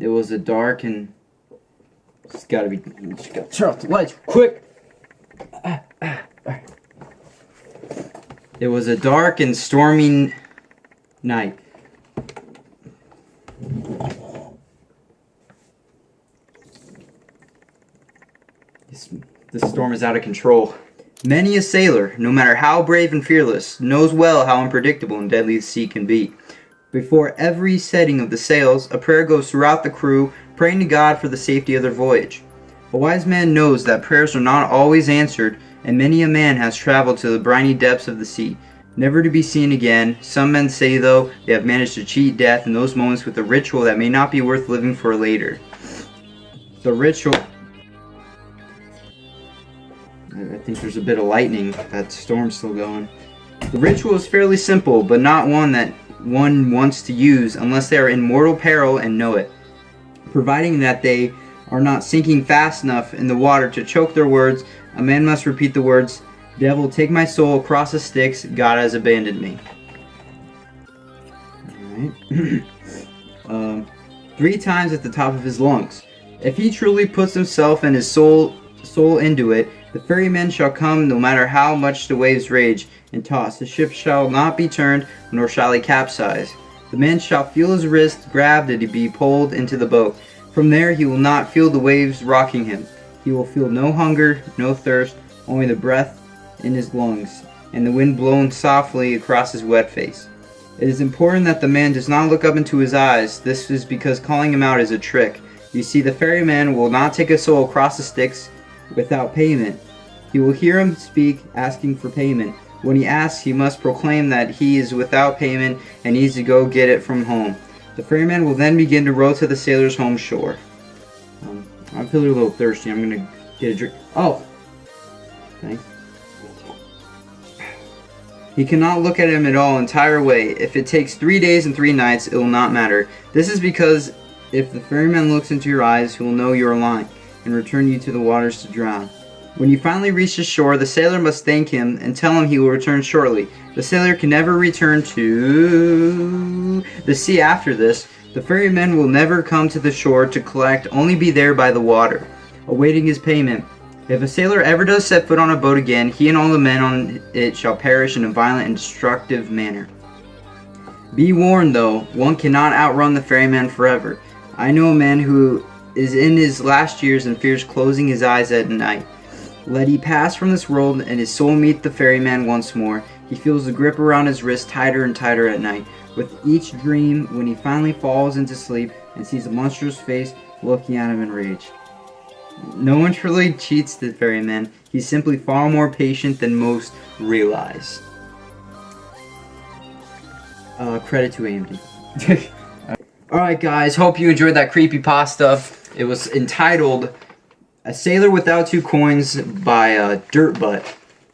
It was a dark and... It's gotta be... Just gotta turn off the lights quick! It was a dark and stormy night. This storm is out of control. Many a sailor, no matter how brave and fearless, knows well how unpredictable and deadly the sea can be. Before every setting of the sails, a prayer goes throughout the crew, praying to God for the safety of their voyage. A wise man knows that prayers are not always answered, and many a man has traveled to the briny depths of the sea, never to be seen again. Some men say, though, they have managed to cheat death in those moments with a ritual that may not be worth living for later. The ritual... I think there's a bit of lightning. That storm's still going. The ritual is fairly simple, but not one that one wants to use unless they are in mortal peril and know it. Providing that they are not sinking fast enough in the water to choke their words, a man must repeat the words, "Devil, take my soul across the Styx, God has abandoned me." Alright. 3 times at the top of his lungs. If he truly puts himself and his soul into it, the ferryman shall come no matter how much the waves rage and toss. The ship shall not be turned, nor shall he capsize. The man shall feel his wrist grabbed and he be pulled into the boat. From there he will not feel the waves rocking him. He will feel no hunger, no thirst, only the breath in his lungs, and the wind blowing softly across his wet face. It is important that the man does not look up into his eyes. This is because calling him out is a trick. You see, the ferryman will not take a soul across the Styx without payment. He will hear him speak, asking for payment. When he asks, he must proclaim that he is without payment and needs to go get it from home. The ferryman will then begin to row to the sailor's home shore. I'm feeling a little thirsty. I'm gonna get a drink. Oh! Thanks. He cannot look at him at all entire way. If it takes 3 days and 3 nights, it will not matter. This is because if the ferryman looks into your eyes, he will know you are lying and return you to the waters to drown. When you finally reach the shore, the sailor must thank him and tell him he will return shortly. The sailor can never return to the sea after this. The ferryman will never come to the shore to collect, only be there by the water, awaiting his payment. If a sailor ever does set foot on a boat again, he and all the men on it shall perish in a violent and destructive manner. Be warned, though, one cannot outrun the ferryman forever. I know a man who is in his last years and fears closing his eyes at night. Let he pass from this world and his soul meet the ferryman once more. He feels the grip around his wrist tighter and tighter at night. With each dream, when he finally falls into sleep and sees a monstrous face looking at him in rage. No one truly cheats the ferryman. He's simply far more patient than most realize. Credit to AMD. Alright guys, hope you enjoyed that creepypasta. It was entitled A Sailor Without 2 Coins by Dirtbutt.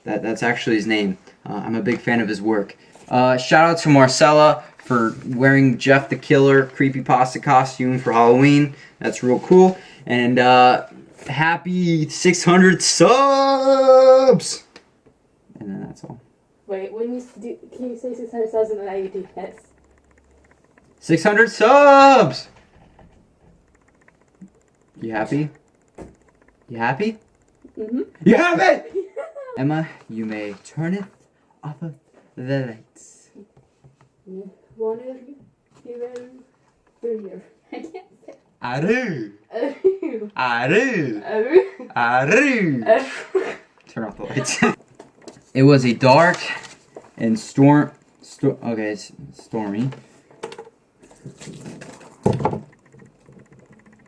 That's actually his name. I'm a big fan of his work. Shout out to Marcella for wearing Jeff the Killer creepypasta costume for Halloween. That's real cool. And happy 600 subs! And then that's all. Wait, when you do, can you say 600 subs and then I do yes? 600 subs! You happy? You happy? Mm-hmm. You happy? Emma, you may turn it off of the lights. One of you, earlier. I can't say. Aru. Aru. Aru. Aru. Aru. Aru. Turn off the lights. It was a dark and stormy.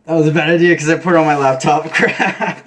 That was a bad idea because I put it on my laptop. Crap.